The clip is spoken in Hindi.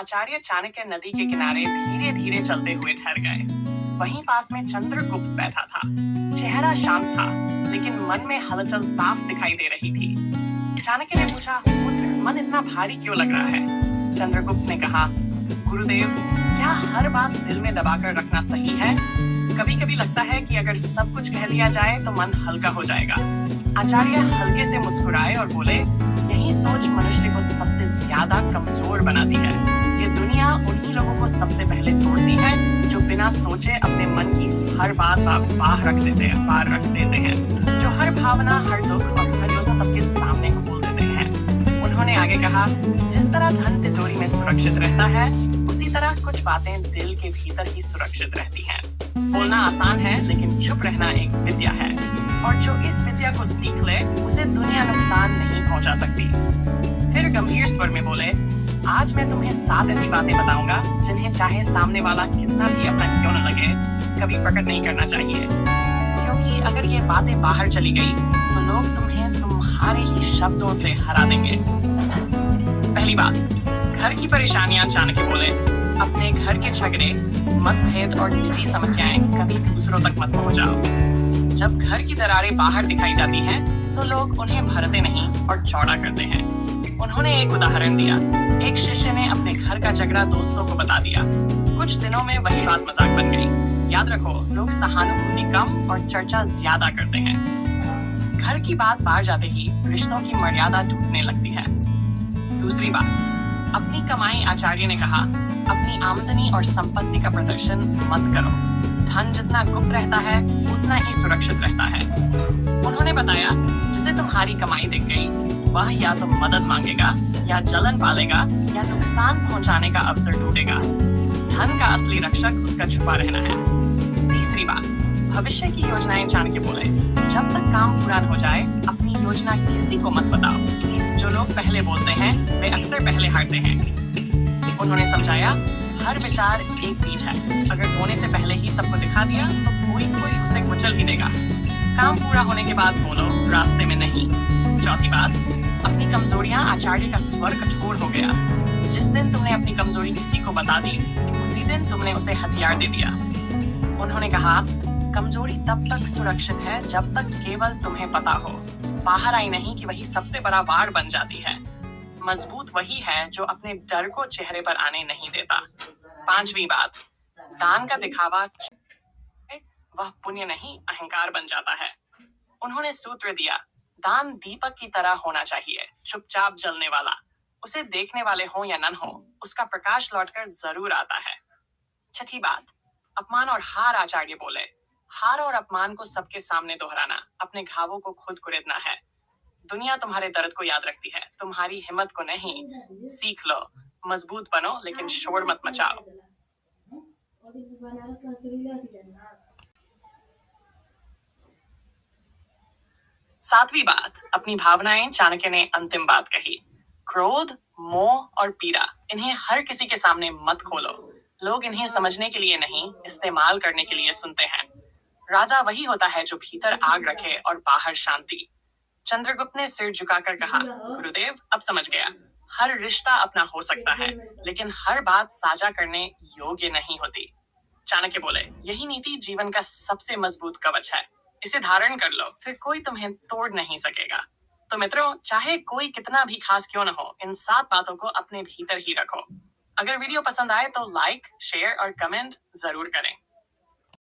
आचार्य चाणक्य नदी के किनारे धीरे धीरे चलते हुए ठहर गए। वहीं पास में चंद्रगुप्त बैठा था। चेहरा शांत था, लेकिन मन में हलचल साफ दिखाई दे रही थी। चाणक्य ने पूछा, पुत्र, मन इतना भारी क्यों लग रहा है? चंद्रगुप्त ने कहा, गुरुदेव, क्या हर बात दिल में दबाकर रखना सही है? कभी कभी लगता है कि अगर सब कुछ कह दिया जाए तो मन हल्का हो जाएगा। आचार्य हल्के से मुस्कुराए और बोले, यही सोच मनुष्य को सबसे ज्यादा कमजोर बनाती है। ये दुनिया उन्हीं लोगों को सबसे पहले तोड़ती है जो बिना सोचे अपने मन की हर बात बाहर रख देते हैं, जो हर भावना, हर दुख और हर योजना सबके सामने खोल देते हैं। उन्होंने आगे कहा, जिस तरह धन तिजोरी में सुरक्षित रहता है, उसी तरह कुछ बातें दिल के भीतर ही सुरक्षित रहती हैं। बोलना आसान है, लेकिन चुप रहना एक विद्या है, और जो इस विद्या को सीख ले, उसे दुनिया नुकसान नहीं पहुंचा सकती। फिर गंभीर स्वर में बोले, आज मैं तुम्हें 7 ऐसी बातें बताऊंगा जिन्हें चाहे सामने वाला कितना भी अपना क्यों न लगे, कभी प्रकट नहीं करना चाहिए, क्योंकि अगर ये बातें बाहर चली गई तो लोग तुम्हें तुम्हारे ही शब्दों से हरा देंगे। पहली बात, घर की परेशानियां। चाणक्य बोले, अपने घर के झगड़े, मतभेद और निजी समस्याएं कभी दूसरों तक मत पहुंचाओ। जब घर की दरारें बाहर दिखाई जाती हैं, तो लोग उन्हें भरते नहीं और चौड़ा करते हैं। उन्होंने एक उदाहरण दिया। एक शिष्य ने अपने घर का झगड़ा दोस्तों को बता दिया। कुछ दिनों में वही बात मजाक बन गई। याद रखो, लोग सहानुभूति कम और चर्चा ज्यादा करते हैं। घर की बात बाहर जाते ही रिश्तों की मर्यादा टूटने लगती है। दूसरी बात, अपनी कमाई। आचार्य ने कहा, अपनी आमदनी और संपत्ति का प्रदर्शन मत करो। धन जितना गुप्त रहता है, उतना ही सुरक्षित रहता है। उन्होंने बताया, जिसे तुम्हारी कमाई दिख गई, वह या तो मदद मांगेगा, या जलन पालेगा, या नुकसान पहुंचाने का अवसर ढूंढेगा। धन का असली रक्षक उसका छुपा रहना है। तीसरी बात, भविष्य की योजनाएं। चाणक्य बोले, जब तक काम पूरा हो जाए, अपनी योजना किसी को मत बताओ। जो लोग पहले बोलते हैं, वे अक्सर पहले हारते हैं। उन्होंने समझाया, हर विचार एक बीज है। अगर होने से पहले ही सबको दिखा दिया, तो कोई उसे कुचल ही देगा। काम पूरा होने के बाद बोलो, रास्ते में नहीं। चौथी बात, अपनी कमजोरियां। आचार्य का स्वर कठोर हो गया। जिस दिन तुमने अपनी कमजोरी किसी को बता दी, उसी दिन तुमने उसे हथियार दे दिया। उन्होंने कहा, कमजोरी तब तक सुरक्षित है जब तक केवल तुम्हें पता हो, बाहर आई नहीं कि वही सबसे बड़ा वार बन जाती है। मजबूत वही है जो अपने डर को चेहरे पर आने नहीं देता। पांचवी बात, दान का दिखावा, वह पुण्य नहीं, अहंकार बन जाता है। उन्होंने सूत्र दिया, दान दीपक की तरह होना चाहिए, चुपचाप जलने वाला। उसे देखने वाले हो या नन हो, उसका प्रकाश लौटकर जरूर आता है। छठी बात, अपमान और हार। आचार्य बोले, हार और अपमान को सबके सामने दोहराना, अपने घावों को खुद कुरेदना है। दुनिया तुम्हारे दर्द को याद रखती है, तुम्हारी हिम्मत को नहीं। सीख लो, मजबूत बनो, लेकिन शोर मत मचाओ। सातवीं बात, अपनी भावनाएं। चाणक्य ने अंतिम बात कही, क्रोध, मोह और पीड़ा, इन्हें हर किसी के सामने मत खोलो। लोग इन्हें समझने के लिए नहीं, इस्तेमाल करने के लिए सुनते हैं। राजा वही होता है जो भीतर आग रखे और बाहर शांति। चंद्रगुप्त ने सिर झुकाकर कहा, गुरुदेव, अब समझ गया। हर रिश्ता अपना हो सकता है, लेकिन हर बात साझा करने योग्य नहीं होती। चाणक्य बोले, यही नीति जीवन का सबसे मजबूत कवच है। इसे धारण कर लो, फिर कोई तुम्हें तोड़ नहीं सकेगा। तो मित्रों, चाहे कोई कितना भी खास क्यों न हो, इन 7 बातों को अपने भीतर ही रखो। अगर वीडियो पसंद आए तो लाइक, शेयर और कमेंट जरूर करें।